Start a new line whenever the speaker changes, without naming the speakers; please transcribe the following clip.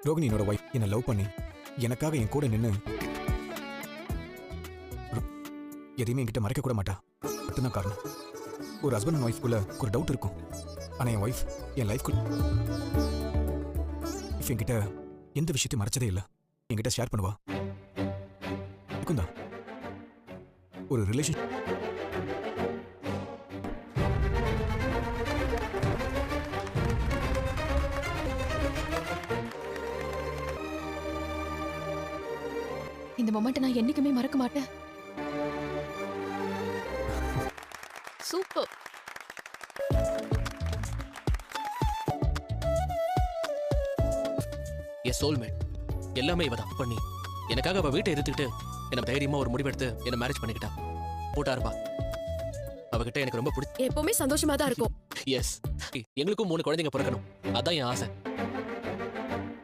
ரோகிணி என்னோட ஒய்ஃப் என்னை லவ் பண்ணி எனக்காக என் கூட நின்று எதையுமே என்கிட்ட மறைக்க கூட மாட்டா. அதுதான் காரணம். ஒரு ஹஸ்பண்ட் அண்ட் ஒய்ஃப்குள்ள ஒரு டவுட் இருக்கும். ஆனால் என் ஒய்ஃப் என் லைஃப்குள்ள என்கிட்ட எந்த விஷயத்தையும் மறைச்சதே இல்லை. என்கிட்ட ஷேர் பண்ணுவா. இருக்கும்தான் ஒரு ரிலேஷன்.
இந்த மொமெண்ட் நான் என்னைக்குமே மறக்க மாட்டேன். சூப்பர்.
என் சோல்மேட் எல்லாமே இவ தான் பண்ணி எனக்காக அவ வீட்டை எதிர்த்துக்கிட்டு என்ன தைரியமா ஒரு முடிவெடுத்து என்ன மேரேஜ் பண்ணிக்கிட்டா. போட்டா இருப்பா. அவகிட்ட எனக்கு ரொம்ப பிடிச்சி
எப்பவுமே சந்தோஷமா தான் இருக்கும்.
எஸ், எங்களுக்கும் 3 குழந்தைங்க பிறக்கணும். அதான் என் ஆசை.